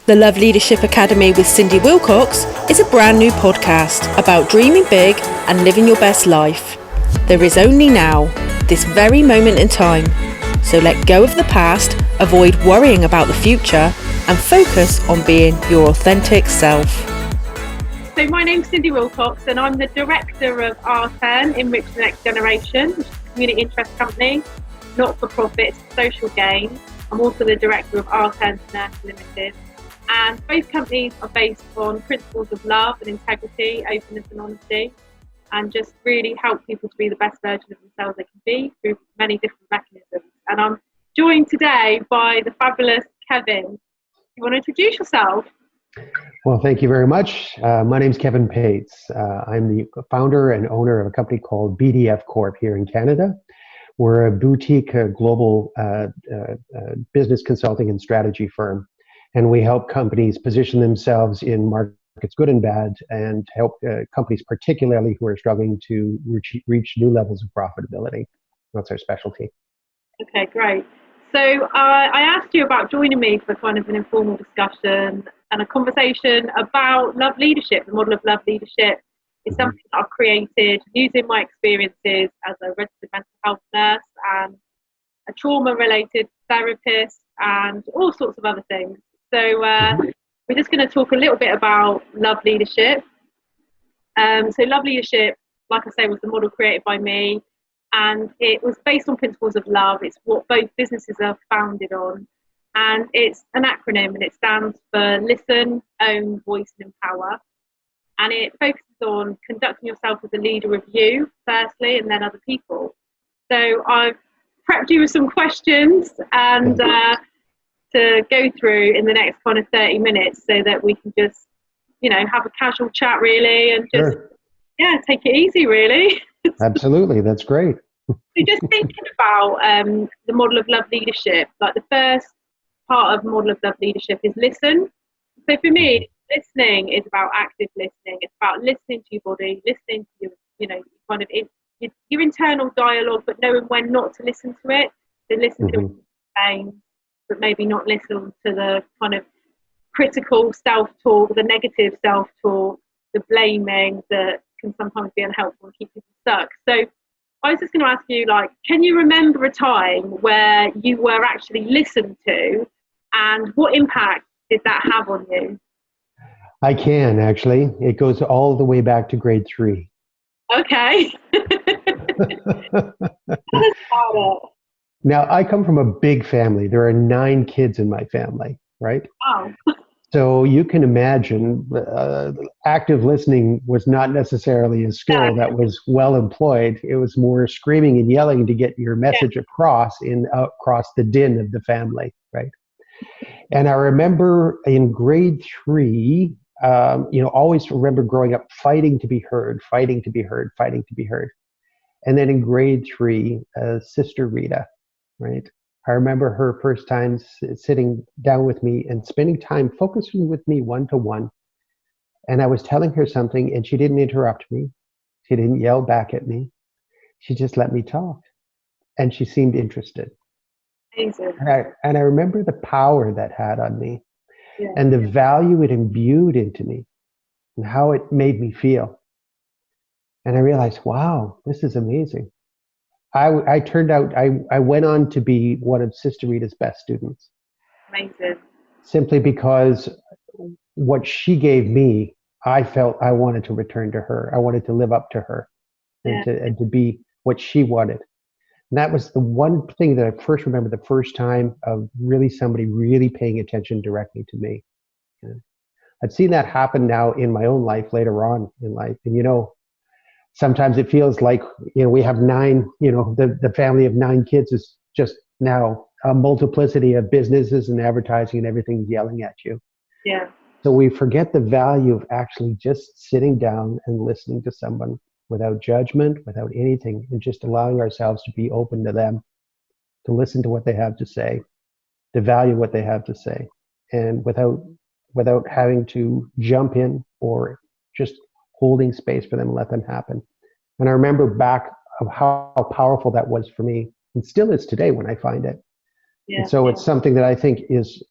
The L.O.V.E. Leadership Academy with Cindy Willcocks is a brand new podcast about dreaming big and living your best life. There is only now, this very moment in time. So let go of the past, avoid worrying about the future, and focus on being your authentic self. So my name's Cindy Willcocks and I'm the Director of R10 Enrich the Next Generation, which is a community interest company, not-for-profit, social gain. I'm also the Director of R10 Nurse Limited. And both companies are based on principles of love and integrity, openness and honesty, and just really help people to be the best version of themselves they can be through many different mechanisms. And I'm joined today by the fabulous Kevin. You want to introduce yourself? Well, thank you very much. My name's Kevin Paetz. I'm the founder and owner of a company called BDF Corp here in Canada. We're a boutique global business consulting and strategy firm. And we help companies position themselves in markets good and bad, and help companies particularly who are struggling to reach new levels of profitability. That's our specialty. Okay, great. So I asked you about joining me for kind of an informal discussion and a conversation about love leadership. The model of love leadership is something that I've created using my experiences as a registered mental health nurse and a trauma-related therapist and all sorts of other things. So we're just going to talk a little bit about love leadership. So love leadership, like I say, was the model created by me, and it was based on principles of love. It's what both businesses are founded on, and it's an acronym, and it stands for Listen, Own, Voice and Empower. And it focuses on conducting yourself as a leader of you, firstly, and then other people. So I've prepped you with some questions and to go through in the next kind of 30 minutes so that we can just, have a casual chat really and just, take it easy really. Absolutely. That's great. So just thinking about the model of love leadership, like the first part of model of love leadership is listen. So for me, listening is about active listening. It's about listening to your body, listening to your internal dialogue, but knowing when not to listen to it. So listen to pain, but maybe not listen to the kind of critical self-talk, the negative self-talk, the blaming that can sometimes be unhelpful and keep people stuck. So I was just going to ask you, can you remember a time where you were actually listened to, and what impact did that have on you? I can, actually. It goes all the way back to grade 3. Okay. Tell us about it. Now, I come from a big family. There are 9 kids in my family, right? Wow. So you can imagine active listening was not necessarily a skill that was well employed. It was more screaming and yelling to get your message across the din of the family, right? And I remember in grade 3, always remember growing up fighting to be heard, fighting to be heard, fighting to be heard. And then in grade 3, Sister Rita, right? I remember her first time sitting down with me and spending time focusing with me one-to-one. And I was telling her something and she didn't interrupt me. She didn't yell back at me. She just let me talk. And she seemed interested. Amazing. And I remember the power that had on me and the value it imbued into me and how it made me feel. And I realized, wow, this is amazing. I turned out, I went on to be one of Sister Rita's best students. Amazing. Simply because what she gave me, I felt I wanted to return to her. I wanted to live up to her and to be what she wanted. And that was the one thing that I first remember the first time of really somebody really paying attention directly to me. I've seen that happen now in my own life later on in life. And sometimes it feels like, we have 9, the family of 9 kids is just now a multiplicity of businesses and advertising and everything yelling at you. Yeah. So we forget the value of actually just sitting down and listening to someone without judgment, without anything, and just allowing ourselves to be open to them, to listen to what they have to say, to value what they have to say, and without having to jump in or just holding space for them and let them happen. And I remember back of how powerful that was for me, and still is today when I find it. And so it's something that I think is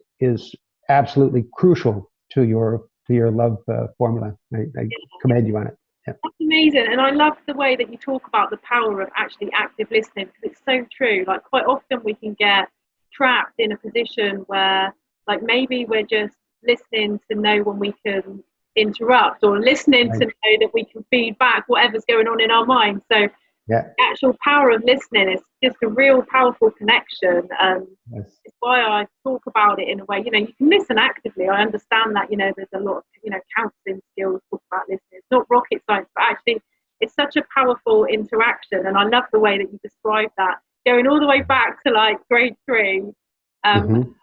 absolutely crucial to your love formula. I commend you on it. Yeah. That's amazing. And I love the way that you talk about the power of actually active listening, because it's so true. Like, quite often we can get trapped in a position where, like, maybe we're just listening to know when we can interrupt, or listening to know that we can feed back whatever's going on in our mind. So yeah, the actual power of listening is just a real powerful connection. yes. It's why I talk about it in a way, you know, you can listen actively. I understand that, you know, there's a lot of, you know, counselling skills talk about listening. It's not rocket science, but actually it's such a powerful interaction. And I love the way that you describe that, going all the way back to like grade 3. You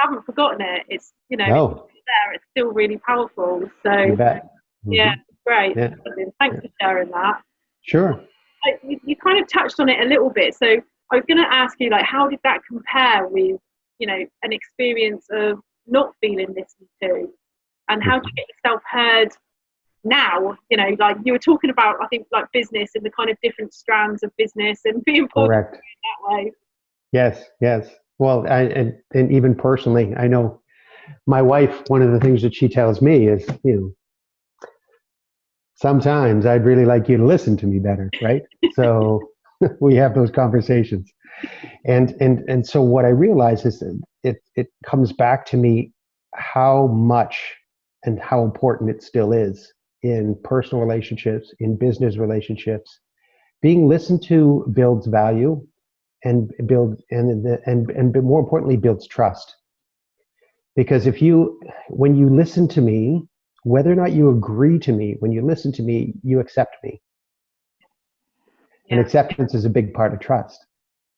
haven't forgotten it. It's, you know, No. it's there. It's still really powerful. So You bet. yeah, great. Yeah. Thanks for sharing that. Sure. You kind of touched on it a little bit. So I was going to ask you, like, how did that compare with, you know, an experience of not feeling listened to? And how do you get yourself heard now? You know, like you were talking about, I think, like business and the kind of different strands of business and being Correct. that way. Yes, yes. Well, and even personally, I know my wife, one of the things that she tells me is, you know, sometimes I'd really like you to listen to me better, right? So we have those conversations. And so what I realize is that it comes back to me how much and how important it still is in personal relationships, in business relationships. Being listened to builds value and more importantly, builds trust. Because when you listen to me, whether or not you agree to me, when you listen to me, you accept me. Yeah. And acceptance is a big part of trust,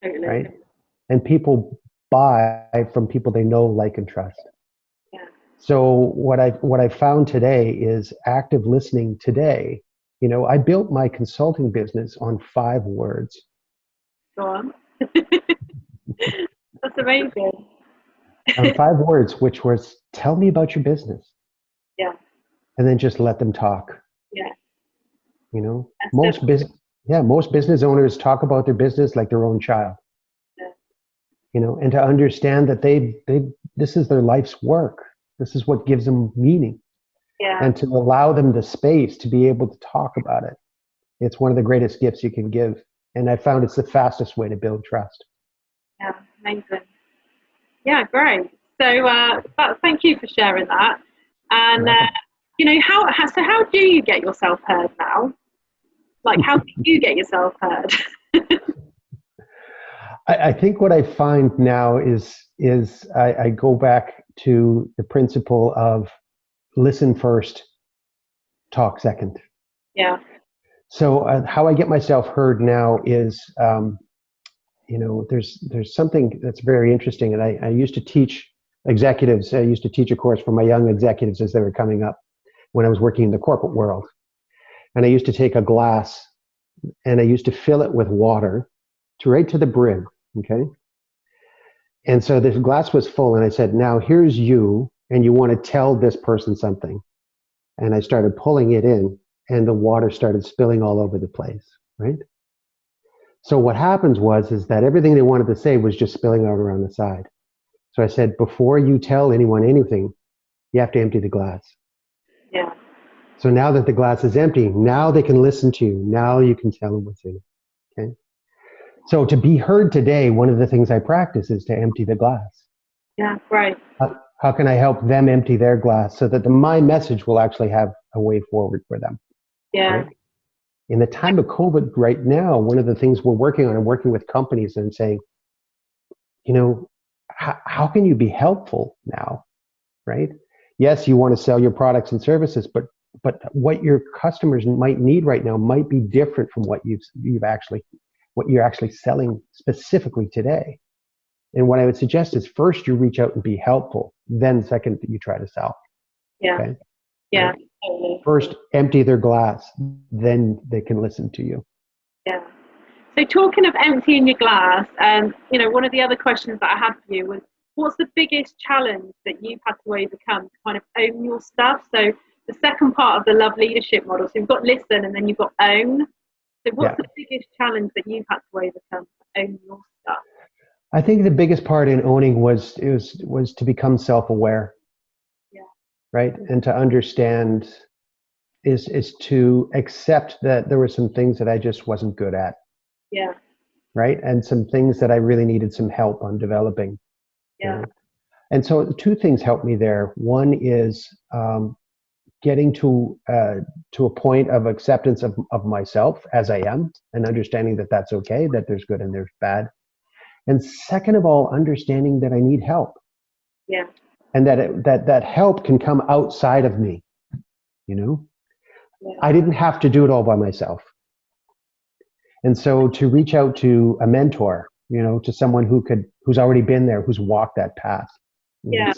Totally. right? And people buy from people they know, like, and trust. Yeah. So what I found today is active listening today. You know, I built my consulting business on 5 words. Go on. That's amazing. On 5 words, which was, tell me about your business. Yeah. And then just let them talk. Yeah. You know, most business owners talk about their business like their own child. Yeah. You know, and to understand that this is their life's work. This is what gives them meaning. Yeah. And to allow them the space to be able to talk about it. It's one of the greatest gifts you can give. And I found it's the fastest way to build trust. Yeah, amazing. Yeah, great. So thank you for sharing that. And you know, how do you get yourself heard now? Like, how do you get yourself heard? I think what I find now is I go back to the principle of listen first, talk second. Yeah. So how I get myself heard now is, you know, there's something that's very interesting, and I used to teach executives. I used to teach a course for my young executives as they were coming up when I was working in the corporate world. And I used to take a glass and I used to fill it with water right to the brim, okay? And so this glass was full, and I said, now here's you, and you want to tell this person something. And I started pulling it in, and the water started spilling all over the place, right? So what happens is that everything they wanted to say was just spilling out around the side. So I said, before you tell anyone anything, you have to empty the glass. Yeah. So now that the glass is empty, now they can listen to you. Now you can tell them what's in it, okay? So to be heard today, one of the things I practice is to empty the glass. Yeah, right. How can I help them empty their glass so that my message will actually have a way forward for them? Yeah. Right? In the time of COVID right now, one of the things we're working on, I'm working with companies and saying, you know, how can you be helpful now, right? Yes, you want to sell your products and services, but what your customers might need right now might be different from what you're actually selling specifically today. And what I would suggest is first you reach out and be helpful, then second you try to sell. Yeah. Okay? Yeah. Right? Totally. First empty their glass, then they can listen to you. Yeah. So talking of emptying your glass, you know, one of the other questions that I had for you was, what's the biggest challenge that you've had to overcome to kind of own your stuff? So the second part of the love leadership model, so you've got listen and then you've got own. So what's the biggest challenge that you've had to overcome to own your stuff? I think the biggest part in owning was to become self-aware. right? And to understand is to accept that there were some things that I just wasn't good at, Yeah. right? And some things that I really needed some help on developing. You Yeah. know? And so two things helped me there. One is getting to a point of acceptance of myself as I am, and understanding that that's okay, that there's good and there's bad. And second of all, understanding that I need help. Yeah. And that help can come outside of me. You know, Yeah. I didn't have to do it all by myself. And so to reach out to a mentor, you know, to someone who's already been there, who's walked that path. Yeah.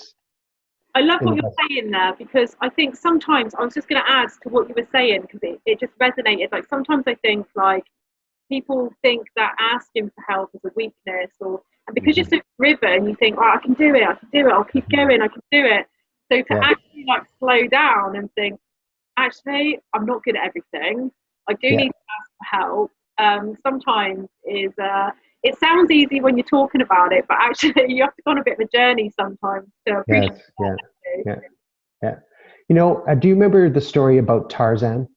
I love what you're saying there, because I think sometimes, I was just going to add to what you were saying, because it just resonated. Like sometimes I think like people think that asking for help is a weakness, and because you're so driven, you think, oh, I can do it, I'll keep going, I can do it. So to actually like slow down and think, actually, I'm not good at everything. I do need to ask for help. Sometimes it sounds easy when you're talking about it, but actually you have to go on a bit of a journey sometimes to appreciate Yeah. You know, do you remember the story about Tarzan?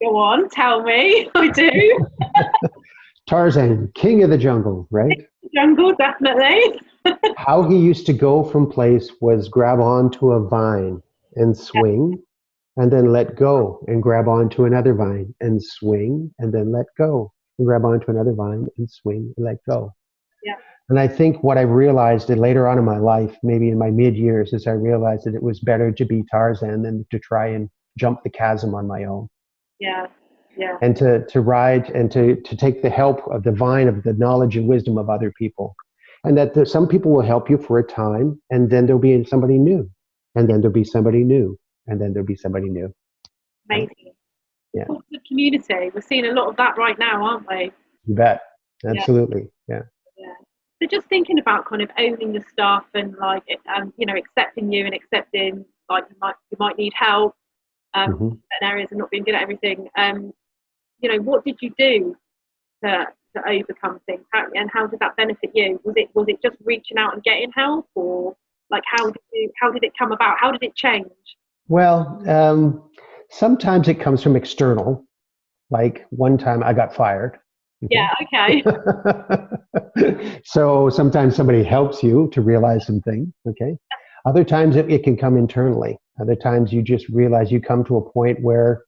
Go on, tell me. I do. Tarzan, king of the jungle, right? Jungle, definitely. How he used to go from place was grab onto a vine and swing, and then let go and grab onto another vine and swing, and then let go and grab onto another vine and swing and let go. Yeah. And I think what I realized that later on in my life, maybe in my mid years, is I realized that it was better to be Tarzan than to try and jump the chasm on my own. Yeah. Yeah. And to ride and to take the help of the vine of the knowledge and wisdom of other people. And that some people will help you for a time, and then there'll be somebody new, and then there'll be somebody new, and then there'll be somebody new. Amazing. Yeah. The community. We're seeing a lot of that right now, aren't we? You bet. Absolutely. Yeah. So just thinking about kind of owning your stuff and like, you know, accepting you and accepting like you might need help in certain areas and not being good at everything. You know, what did you do to overcome things? How did that benefit you? Was it just reaching out and getting help, or like how did it come about? How did it change? Well, sometimes it comes from external. Like one time I got fired. Okay. Yeah, okay. So sometimes somebody helps you to realize some things, okay? Other times it can come internally. Other times you just realize you come to a point where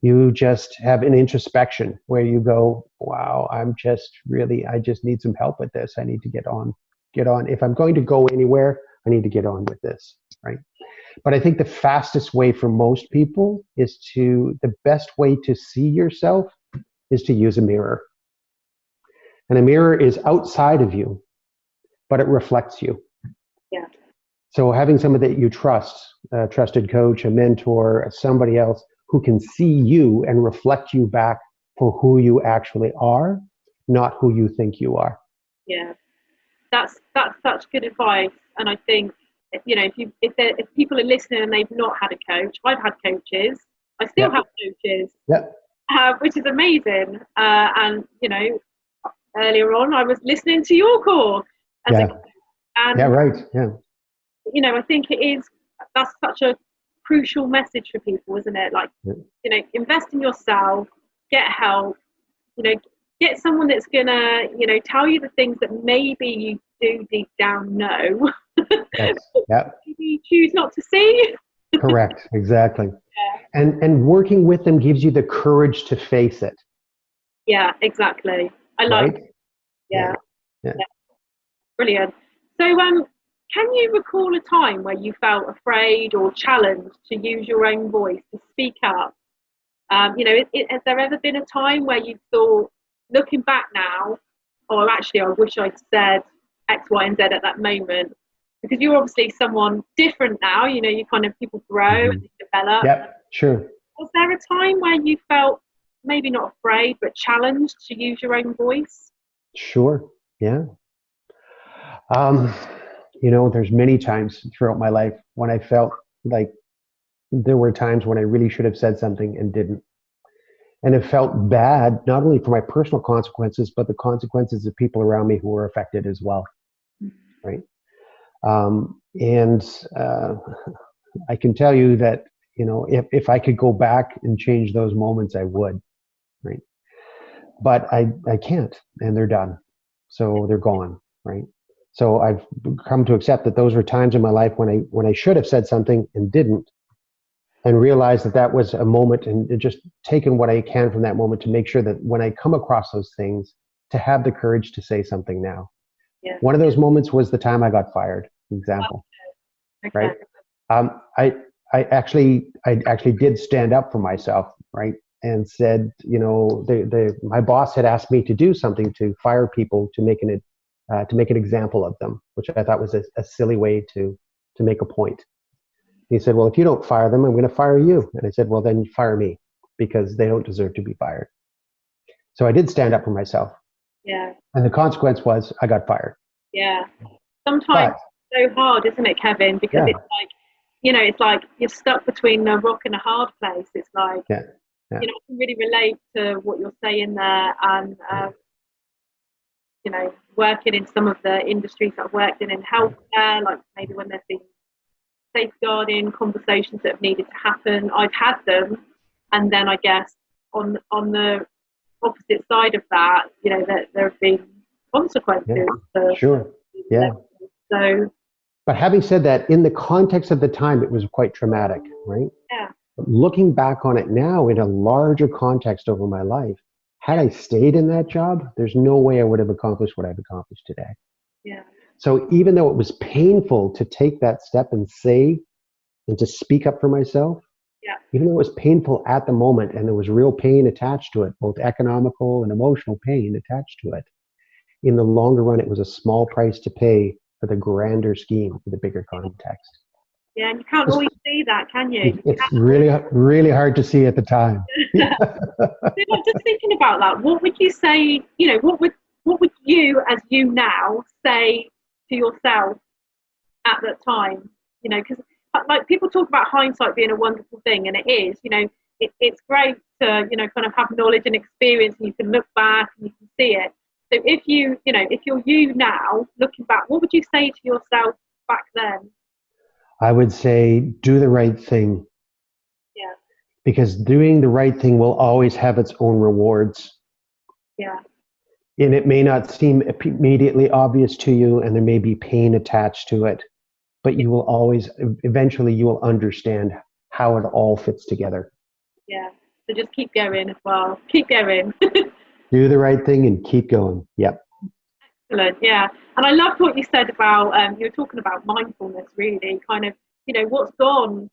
you just have an introspection where you go, wow, I just need some help with this. I need to get on. If I'm going to go anywhere, I need to get on with this, right? But I think the fastest way for most people the best way to see yourself is to use a mirror. And a mirror is outside of you, but it reflects you. Yeah. So having someone that you trust, a trusted coach, a mentor, somebody else who can see you and reflect you back for who you actually are, not who you think you are. Yeah. That's such good advice. And I think, you know, if people are listening and they've not had a coach, I've had coaches. I still have coaches, which is amazing. And, you know, earlier on, I was listening to your call as a coach. And, right. Yeah. You know, I think that's such a crucial message for people, isn't it? Like, you know, invest in yourself, get help, you know, get someone that's gonna, you know, tell you the things that maybe you do deep down know. Yes. Maybe choose not to see. Correct. Exactly. And working with them gives you the courage to face it. Yeah, exactly. I like it. Yeah. Brilliant. So can you recall a time where you felt afraid or challenged to use your own voice, to speak up? You know, has there ever been a time where you thought, looking back now, oh, actually, I wish I'd said X, Y, and Z at that moment? Because you're obviously someone different now. You know, people grow and develop. Yep, sure. Was there a time where you felt maybe not afraid, but challenged to use your own voice? Sure. Yeah. You know, there's many times throughout my life when I felt like there were times when I really should have said something and didn't. And it felt bad, not only for my personal consequences, but the consequences of people around me who were affected as well. Right. I can tell you that, if I could go back and change those moments, I would, right? But I can't, and they're done. So they're gone, right? So I've come to accept that those were times in my life when I should have said something and didn't, and realized that that was a moment, and just taken what I can from that moment to make sure that when I come across those things, to have the courage to say something now. Yeah. One of those moments was the time I got fired, for example, Okay. right? I actually did stand up for myself, right? And said, my boss had asked me to do something to fire people to make an example of them, which I thought was a silly way to make a point. He said, well, if you don't fire them, I'm going to fire you. And I said, well, then fire me, because they don't deserve to be fired. So I did stand up for myself. Yeah. And the consequence was I got fired. Yeah. Sometimes it's so hard, isn't it, Kevin? Because it's like, it's like you're stuck between a rock and a hard place. It's like, yeah. I can really relate to what you're saying there. And, working in some of the industries that I've worked in healthcare, like maybe when there's been safeguarding conversations that have needed to happen, I've had them. And then I guess on the opposite side of that, that there have been consequences. Yeah. Sure. Yeah. So, but having said that, in the context of the time, it was quite traumatic, right? Yeah. But looking back on it now in a larger context over my life, had I stayed in that job, there's no way I would have accomplished what I've accomplished today. Yeah. So even though it was painful to take that step and say and to speak up for myself, even though it was painful at the moment and there was real pain attached to it, both economical and emotional pain attached to it, in the longer run, it was a small price to pay for the grander scheme, for the bigger context. Yeah, and you can't always see that, can you? It's really, really hard to see at the time. So just thinking about that, what would you say, what would you, as you now, say to yourself at that time? Because like people talk about hindsight being a wonderful thing, and it is, it's great to, kind of have knowledge and experience, and you can look back and you can see it. So if if you're you now, looking back, what would you say to yourself back then? I would say, do the right thing. Yeah. Because doing the right thing will always have its own rewards. Yeah. And it may not seem immediately obvious to you, and there may be pain attached to it, but you will always, eventually you will understand how it all fits together. Yeah. So just keep going as well. Keep going. Do the right thing and keep going. Yep. Excellent. Yeah. And I loved what you said about, you were talking about mindfulness, really kind of, what's gone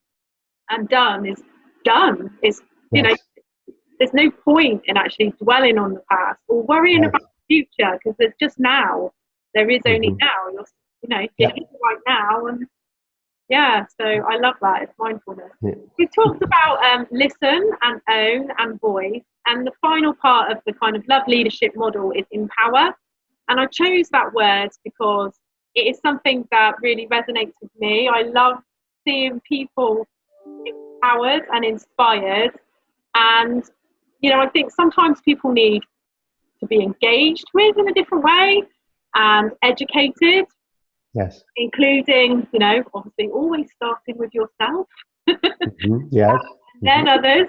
and done is done. It's, there's no point in actually dwelling on the past or worrying about the future, because there's just now. There is only now. You're here right now. And so I love that. It's mindfulness. Yeah. We talked about listen and own and voice. And the final part of the kind of love leadership model is empower. And I chose that word because it is something that really resonates with me. I love seeing people empowered and inspired. And, I think sometimes people need to be engaged with in a different way and educated. Yes. Including, obviously always starting with yourself. Yes. Then others.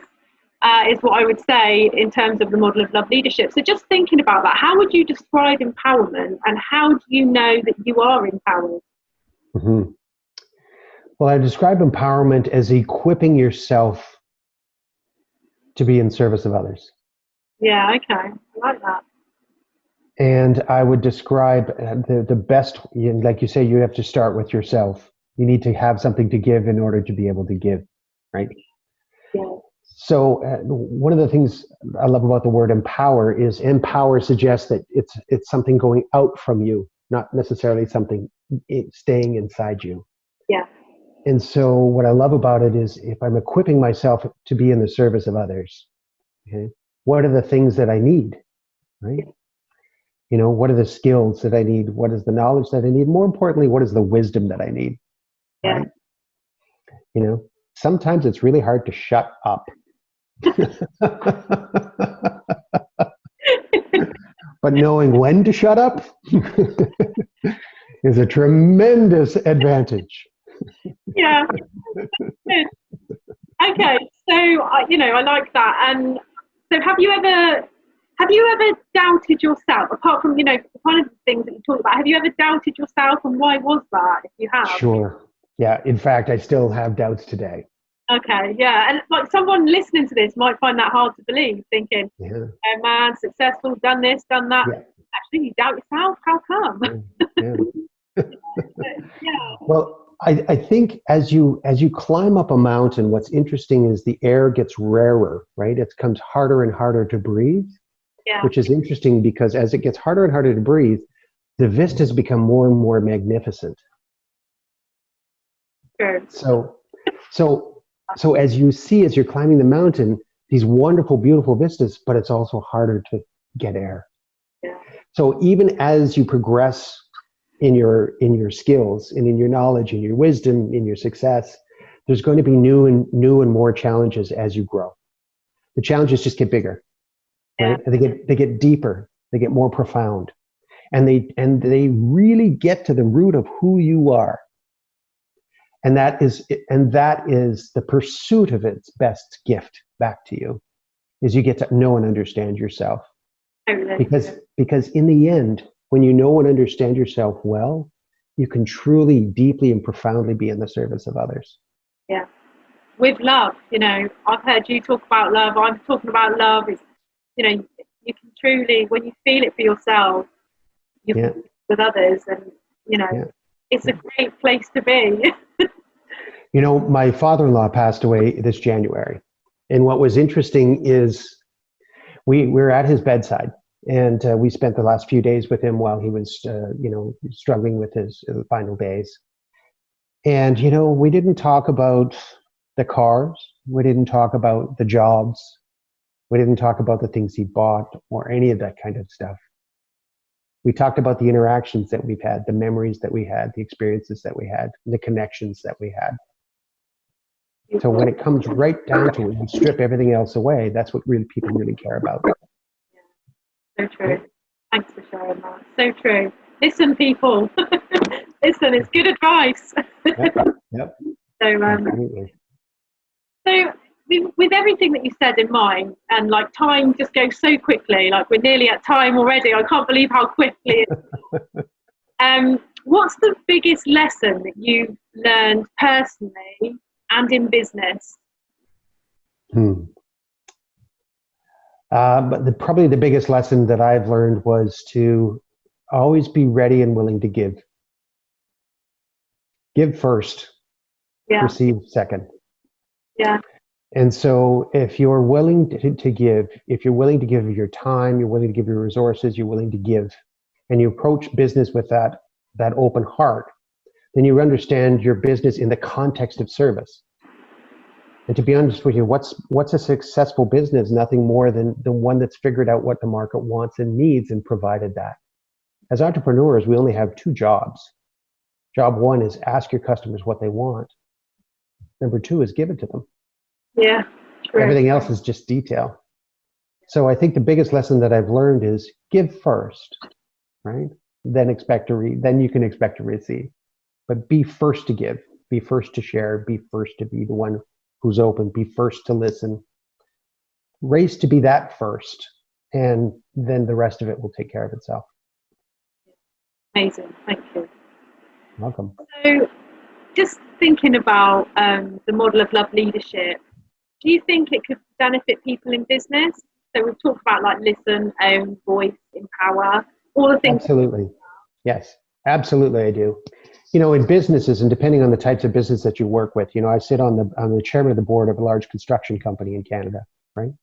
Is what I would say in terms of the model of love leadership. So just thinking about that, how would you describe empowerment, and how do you know that you are empowered? Mm-hmm. Well, I describe empowerment as equipping yourself to be in service of others. Yeah, okay. I like that. And I would describe the best, like you say, you have to start with yourself. You need to have something to give in order to be able to give, right? Yeah. So one of the things I love about the word empower is empower suggests that it's something going out from you, not necessarily something staying inside you. Yeah. And so what I love about it is, if I'm equipping myself to be in the service of others, okay, what are the things that I need, right? What are the skills that I need? What is the knowledge that I need? More importantly, what is the wisdom that I need, right? Sometimes it's really hard to shut up. But knowing when to shut up is a tremendous advantage. Yeah, Good. Okay, so I like that. And so, have you ever doubted yourself? Apart from kind of the things that you talked about, have you ever doubted yourself, and why was that? If you have. Sure. Yeah. In fact, I still have doubts today. Okay, yeah, and like someone listening to this might find that hard to believe, thinking, Yeah. "Oh man, successful, done this, done that." Yeah. Actually, you doubt yourself. How come? Yeah. Yeah, Well, I think as you climb up a mountain, what's interesting is the air gets rarer, right? It becomes harder and harder to breathe, yeah, which is interesting because as it gets harder and harder to breathe, the vistas become more and more magnificent. true. So as you're climbing the mountain, these wonderful, beautiful vistas, but it's also harder to get air. Yeah, So even as you progress in your skills and in your knowledge and your wisdom, in your success, there's going to be new and more challenges as you grow. The challenges just get bigger, right? yeah, And they get deeper, they get more profound, and they really get to the root of who you are. And that is the pursuit of its best gift back to you, is you get to know and understand yourself. totally. Because in the end, when you know and understand yourself well, you can truly, deeply, and profoundly be in the service of others. Yeah, with love, I've heard you talk about love. I'm talking about love. It's, you can truly, when you feel it for yourself, you Yeah. feel it with others, and Yeah. it's a great place to be. My father-in-law passed away this January. And what was interesting is we were at his bedside, and we spent the last few days with him while he was, struggling with his final days. And, we didn't talk about the cars. We didn't talk about the jobs. We didn't talk about the things he bought or any of that kind of stuff. We talked about the interactions that we've had, the memories that we had, the experiences that we had, the connections that we had. So when it comes right down to it, you strip everything else away. That's what people really care about. So true. Thanks for sharing that. So true. Listen, people. Listen, it's good advice. Yep. So, Absolutely. so with everything that you said in mind, and like time just goes so quickly. Like we're nearly at time already. I can't believe how quickly. What's the biggest lesson that you've learned personally and in business? But probably the biggest lesson that I've learned was to always be ready and willing to give. Give first, receive second. Yeah. And so if you're willing to give, if you're willing to give your time, you're willing to give your resources, you're willing to give, and you approach business with that open heart, then you understand your business in the context of service. And to be honest with you, what's a successful business? Nothing more than the one that's figured out what the market wants and needs and provided that. As entrepreneurs, we only have two jobs. Job one is ask your customers what they want. Number two is give it to them. Yeah. True. Everything else is just detail. So I think the biggest lesson that I've learned is give first, right? Then then you can expect to receive. But be first to give, be first to share, be first to be the one who's open, be first to listen. Race to be that first, and then the rest of it will take care of itself. Amazing. Thank you. Welcome. So just thinking about the model of love leadership, do you think it could benefit people in business? So we've talked about like listen, own, voice, empower, all the things. Absolutely. Yes, absolutely I do. In businesses, and depending on the types of business that you work with, I sit on the chairman of the board of a large construction company in Canada, right?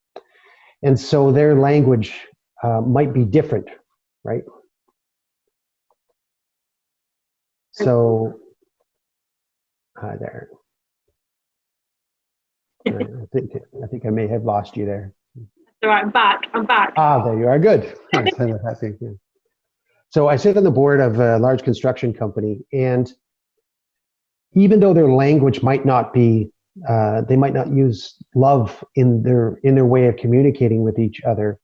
And so their language might be different, right? So, there. I think I may have lost you there. All right, I'm back. There you are. Good. So I sit on the board of a large construction company, and even though their language might not be, they might not use love in their way of communicating with each other,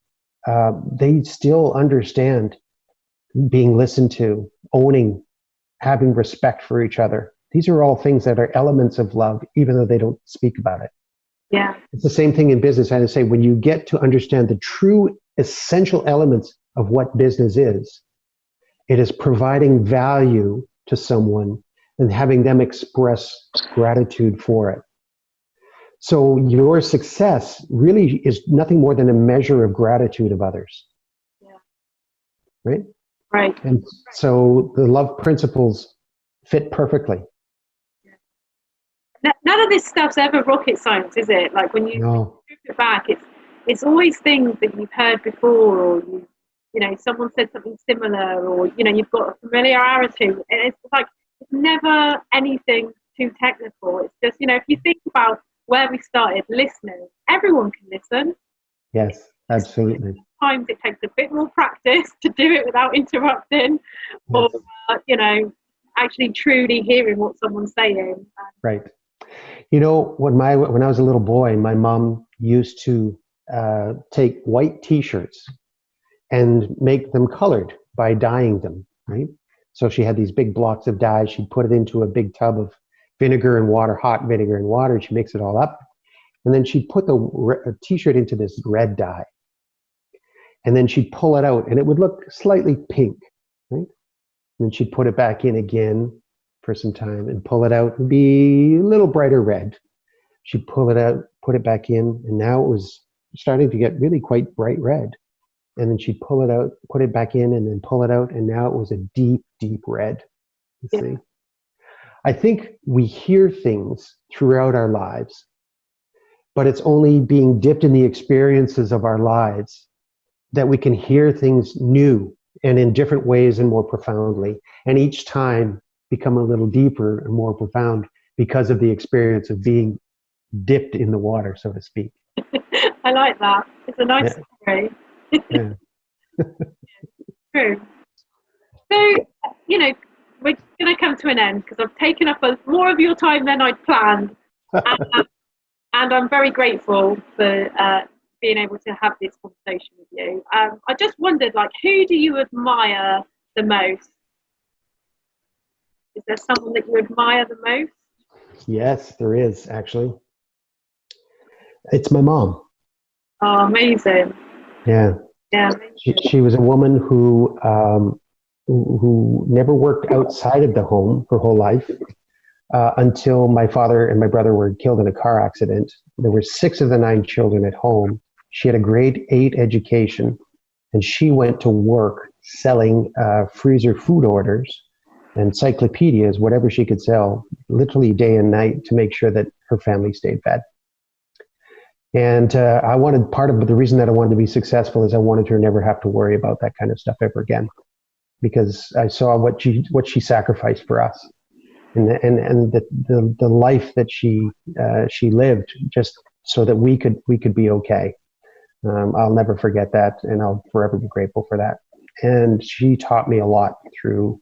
they still understand being listened to, owning, having respect for each other, These are all things that are elements of love, even though they don't speak about it. Yeah. It's the same thing in business. I say, when you get to understand the true essential elements of what business is, it is providing value to someone and having them express gratitude for it. So your success really is nothing more than a measure of gratitude of others. Yeah. Right? Right. And so the love principles fit perfectly. None of this stuff's ever rocket science, is it? Like when you strip it back, it's always things that you've heard before, or you know, someone said something similar, or you know, you've got a familiarity. And it's like it's never anything too technical. It's just, you know, if you think about where we started, listening, everyone can listen. Yes, absolutely. Sometimes it takes a bit more practice to do it without interrupting, or you know, actually truly hearing what someone's saying. Right. You know, when I was a little boy, my mom used to take white T-shirts and make them colored by dyeing them, right? So she had these big blocks of dye. She'd put it into a big tub of vinegar and water, hot vinegar and water. She'd mix it all up. And then she'd put the T-shirt into this red dye. And then she'd pull it out, and it would look slightly pink, right? And then she'd put it back in again for some time and pull it out and be a little brighter red. She'd pull it out, put it back in, and now it was starting to get really quite bright red. And then she'd pull it out, put it back in, and then pull it out, and now it was a deep, deep red. You see? I think we hear things throughout our lives, but it's only being dipped in the experiences of our lives that we can hear things new and in different ways and more profoundly. And each time become a little deeper and more profound because of the experience of being dipped in the water, so to speak. I like that. It's a nice story. Yeah. True. So, you know, we're going to come to an end because I've taken up more of your time than I'd planned. And I'm very grateful for being able to have this conversation with you. I just wondered, like, who do you admire the most? Is there someone that you admire the most? Yes, there is, actually. It's my mom. Oh, amazing. Yeah. Yeah. She was a woman who never worked outside of the home her whole life until my father and my brother were killed in a car accident. There were 6 of the 9 children at home. She had a grade 8 education, and she went to work selling freezer food orders, encyclopedias, whatever she could sell, literally day and night to make sure that her family stayed fed. And part of the reason that I wanted to be successful is I wanted her to never have to worry about that kind of stuff ever again, because I saw what she sacrificed for us, and the life that she lived just so that we could be okay. I'll never forget that, and I'll forever be grateful for that. And she taught me a lot through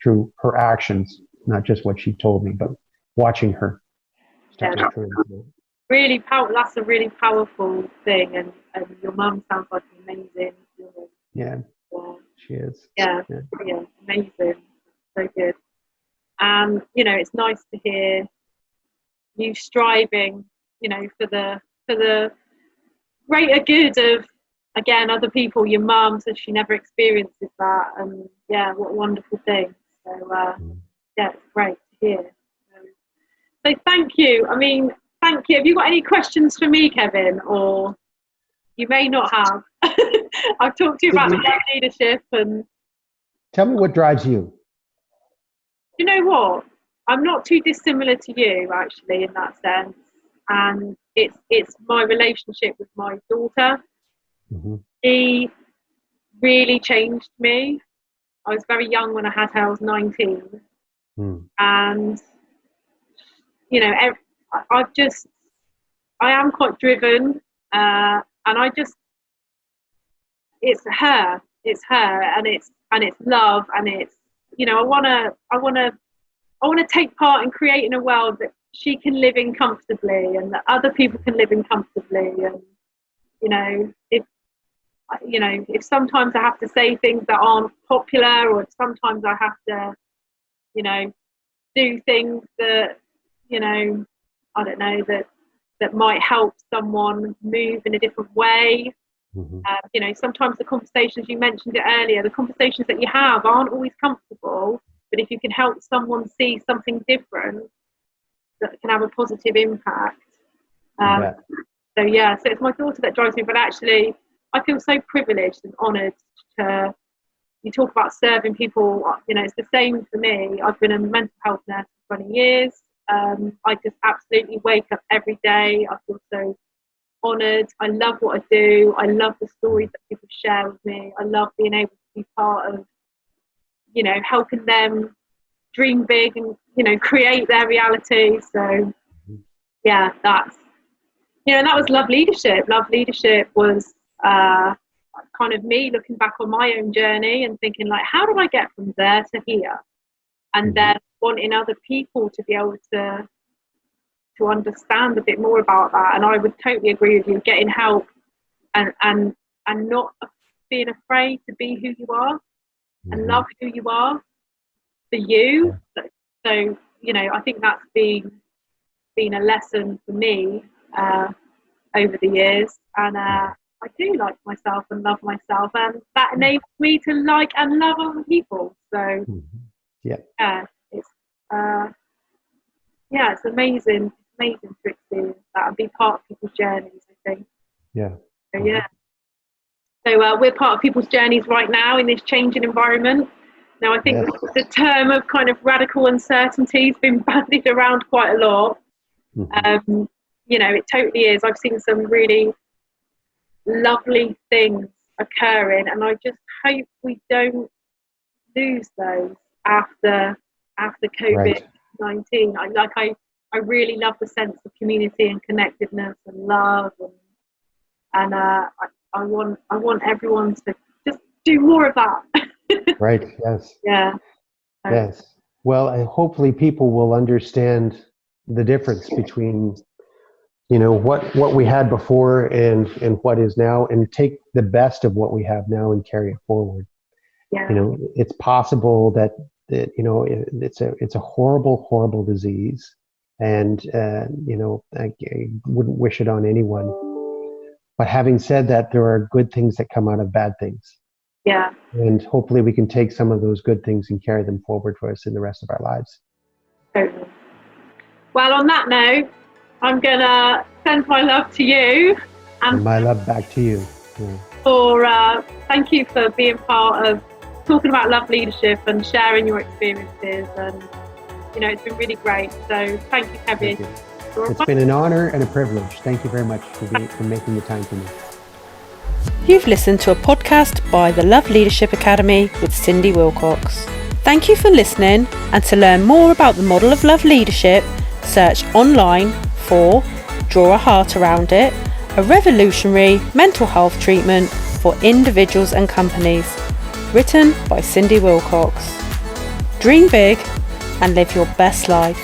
her actions, not just what she told me, but watching her. Really powerful. That's a really powerful thing, and your mum sounds like an amazing woman. Yeah, she is. Yeah, amazing. So good. And you know, it's nice to hear you striving, you know, for the greater good of, again, other people. Your mum says she never experiences that, and yeah, what a wonderful thing. So yeah, it's great to hear. So thank you. I mean, thank you. Have you got any questions for me, Kevin? Or you may not have. I've talked to you about love leadership, and tell me what drives you. You know what? I'm not too dissimilar to you, actually, in that sense. And it's my relationship with my daughter. Mm-hmm. She really changed me. I was very young when I had her. I was 19. And, you know, I am quite driven. And it's her, and it's love, and it's, you know, I want to take part in creating a world that she can live in comfortably, and that other people can live in comfortably. And if sometimes I have to say things that aren't popular, or sometimes I have to, you know, do things that, you know, I don't know, that might help someone move in a different way. You know, sometimes the conversations, you mentioned it earlier, the conversations that you have aren't always comfortable, but if you can help someone see something different, that can have a positive impact. So it's my daughter that drives me, but actually I feel so privileged and honoured to, you talk about serving people, you know, it's the same for me. I've been a mental health nurse for 20 years. I just absolutely wake up every day. I feel so honoured. I love what I do. I love the stories that people share with me. I love being able to be part of, you know, helping them dream big and, you know, create their reality. So yeah, that's, you know, that was Love Leadership. Love Leadership was kind of me looking back on my own journey and thinking, like, how do I get from there to here? And then wanting other people to be able to understand a bit more about that. And I would totally agree with you, getting help and not being afraid to be who you are and love who you are for you. So, you know, I think that's been a lesson for me over the years. And I do like myself and love myself, and that enables me to like and love other people. So it's amazing to experience that and be part of people's journeys, I think. So we're part of people's journeys right now in this changing environment. Now I think the term of kind of radical uncertainty has been bandied around quite a lot. You know, it totally is. I've seen some really lovely things occurring, and I just hope we don't lose those after COVID-19. I really love the sense of community and connectedness and love, and I want everyone to just do more of that. Right. Yes. Yeah. Yes. Well, and hopefully people will understand the difference between, you know, what we had before and what is now, and take the best of what we have now and carry it forward. Yeah. You know, it's possible that you know, it's a horrible disease, and you know, I wouldn't wish it on anyone. But having said that, there are good things that come out of bad things. Yeah. And hopefully we can take some of those good things and carry them forward for us in the rest of our lives. Totally. Well, on that note, I'm going to send my love to you. And my love back to you. Yeah. Thank you for being part of talking about love leadership and sharing your experiences. And, you know, it's been really great. So thank you, Kevin. Thank you. It's been an honor and a privilege. Thank you very much for making the time for me. You've listened to a podcast by the Love Leadership Academy with Cindy Willcocks. Thank you for listening, and to learn more about the model of love leadership, search online for Draw a Heart Around It, a revolutionary mental health treatment for individuals and companies, written by Cindy Willcocks. Dream big and live your best life.